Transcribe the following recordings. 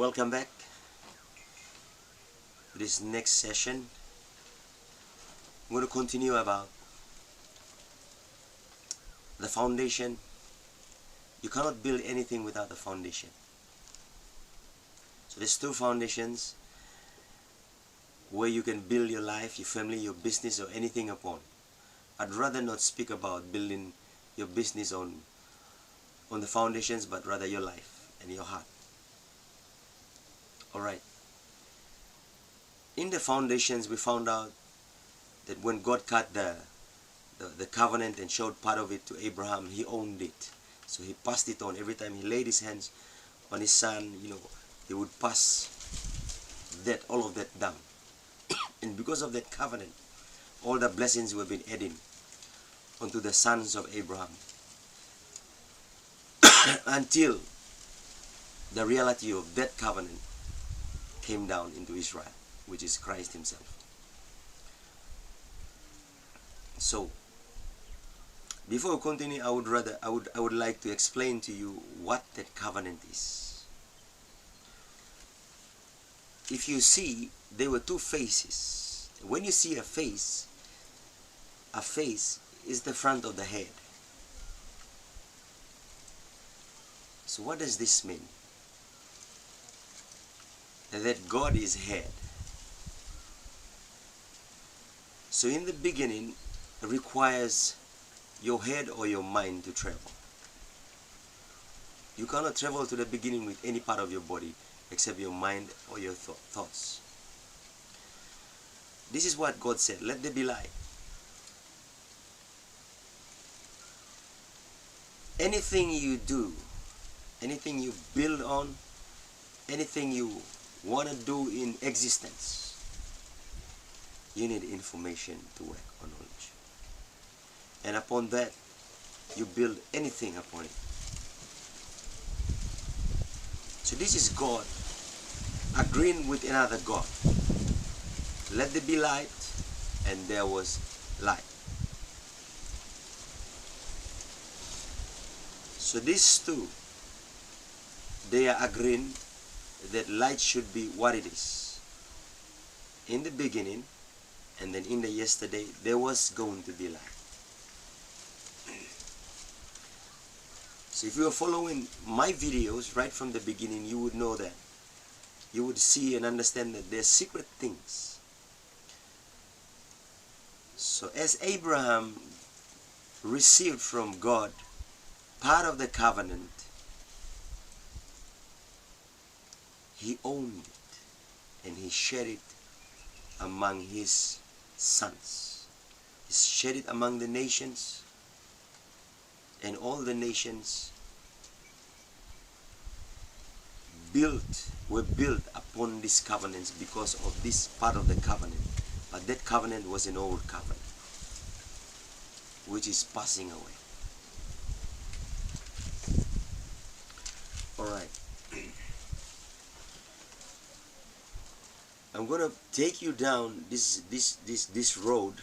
Welcome back to this next session. I'm going to continue about the foundation. You cannot build anything without the foundation. So there's two foundations where you can build your life, your family, your business, or anything upon. I'd rather not speak about building your business on the foundations, but rather your life and your heart. Alright. In the foundations, we found out that when God cut the covenant and showed part of it to Abraham, he owned it. So he passed it on. Every time he laid his hands on his son, he would pass all of that down. And because of that covenant, all the blessings were being added onto the sons of Abraham. Until the reality of that covenant came down into Israel, which is Christ himself. So before we continue, I would like to explain to you what that covenant is. If you see, there were two faces. When you see a face is the front of the head. So what does this mean? That God is head. So in the beginning, it requires your head or your mind to travel. You cannot travel to the beginning with any part of your body except your mind or your thoughts. This is what God said, let there be light. Anything you do, anything you build on, anything you want to do in existence, you need information to work on knowledge. And upon that, you build anything upon it. So this is God agreeing with another God. Let there be light, and there was light. So these two, they are agreeing that light should be what it is. In the beginning, and then in the yesterday, there was going to be light. So if you are following my videos right from the beginning, you would know that. You would see and understand that there are secret things. So as Abraham received from God part of the covenant, he owned it and he shared it among his sons. He shared it among the nations, and all the nations were built upon these covenants because of this part of the covenant. But that covenant was an old covenant, which is passing away. Alright. I'm gonna take you down this road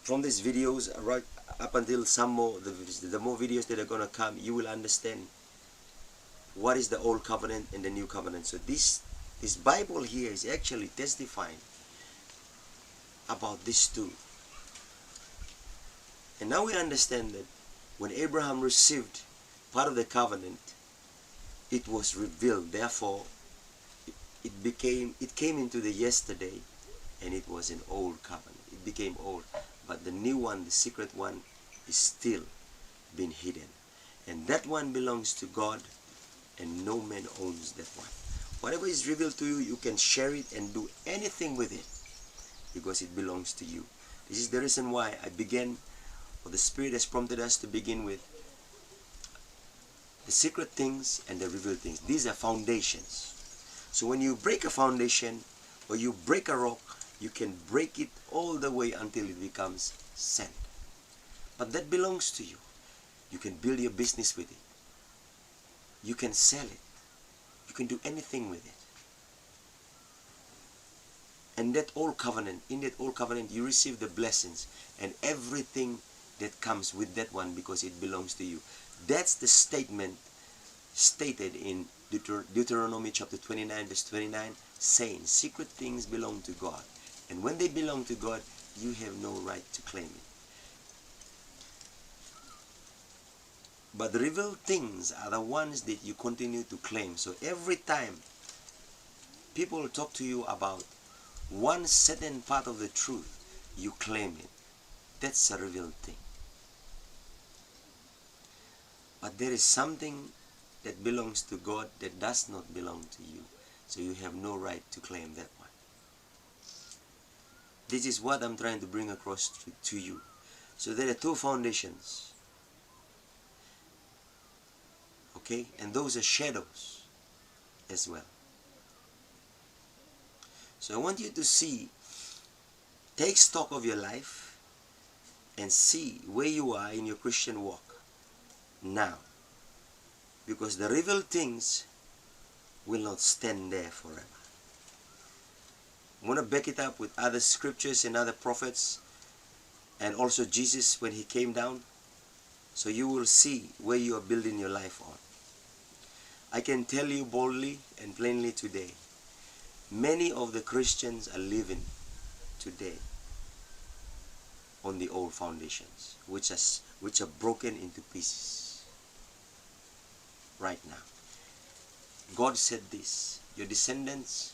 from these videos right up until some more the more videos that are gonna come. You will understand what is the old covenant and the new covenant. So this Bible here is actually testifying about these two. And now we understand that when Abraham received part of the covenant, it was revealed. Therefore, it came into the yesterday, and it was an old covenant. It became old. But the new one, the secret one, is still being hidden. And that one belongs to God, and no man owns that one. Whatever is revealed to you, you can share it and do anything with it, because it belongs to you. This is the reason why I began, or the Spirit has prompted us to begin with the secret things and the revealed things. These are foundations. So when you break a foundation, or you break a rock, you can break it all the way until it becomes sand. But that belongs to you. You can build your business with it. You can sell it. You can do anything with it. And that old covenant, in that old covenant, you receive the blessings and everything that comes with that one, because it belongs to you. That's the statement stated in Deuteronomy chapter 29 verse 29, saying, secret things belong to God. And when they belong to God, you have no right to claim it. But the revealed things are the ones that you continue to claim. So every time people talk to you about one certain part of the truth, you claim it. That's a revealed thing. But there is something that belongs to God that does not belong to you. So you have no right to claim that one. This is what I'm trying to bring across to you. So there are two foundations. Okay? And those are shadows as well. So I want you to see, take stock of your life and see where you are in your Christian walk now. Because the revealed things will not stand there forever. I'm going to back it up with other scriptures and other prophets, and also Jesus when he came down, so you will see where you are building your life on. I can tell you boldly and plainly today, many of the Christians are living today on the old foundations, which are broken into pieces right now. God said this, your descendants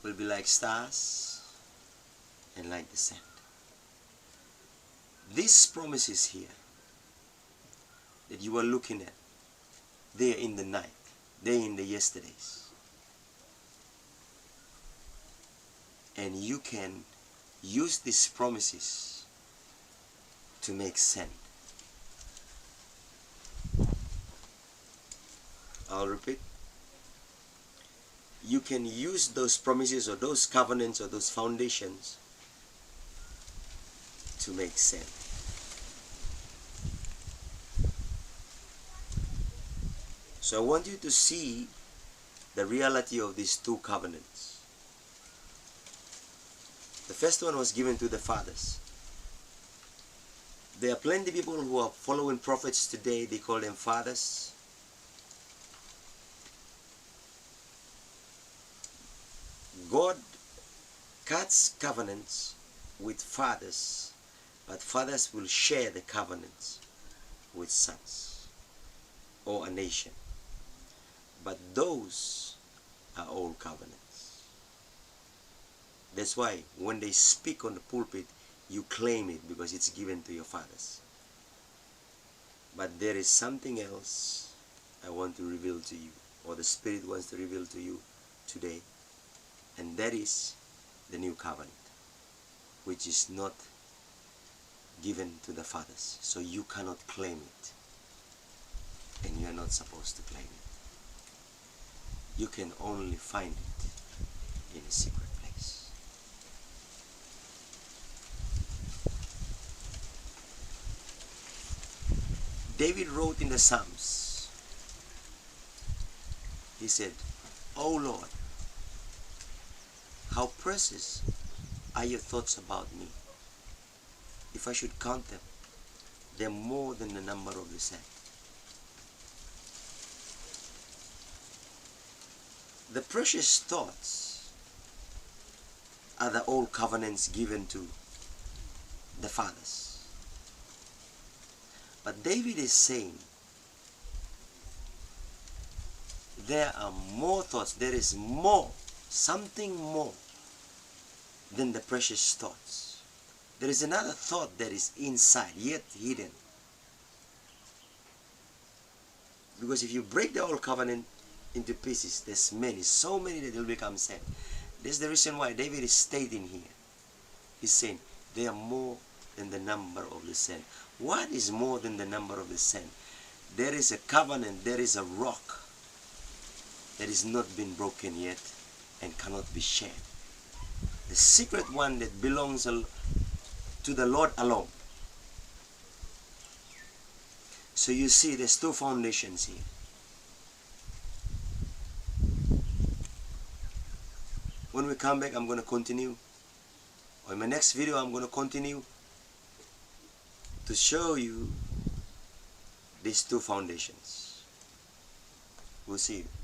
will be like stars and like the sand. These promises here that you are looking at, they are in the night, they are in the yesterdays. And you can use these promises to make sand. I'll repeat. You can use those promises or those covenants or those foundations to make sand. So I want you to see the reality of these two covenants. The first one was given to the fathers. There are plenty of people who are following prophets today, they call them fathers. God cuts covenants with fathers, but fathers will share the covenants with sons or a nation. But those are old covenants. That's why when they speak on the pulpit, you claim it because it's given to your fathers. But there is something else I want to reveal to you, or the Spirit wants to reveal to you today. And that is the new covenant, which is not given to the fathers. So you cannot claim it. And you are not supposed to claim it. You can only find it in a secret place. David wrote in the Psalms, he said, "O Lord, how precious are your thoughts about me. If I should count them, they're more than the number of the sand." The precious thoughts are the old covenants given to the fathers. But David is saying, there are more thoughts, there is more, something more than the precious thoughts. There is another thought that is inside, yet hidden. Because if you break the old covenant into pieces, there's many, so many that will become sand. This is the reason why David is stating here. He's saying, they are more than the number of the sand. What is more than the number of the sand? There is a covenant, there is a rock that has not been broken yet and cannot be shared. The secret one that belongs to the Lord alone. So you see, there's two foundations here. When we come back, I'm going to continue. Or in my next video, I'm going to continue to show you these two foundations. We'll see you.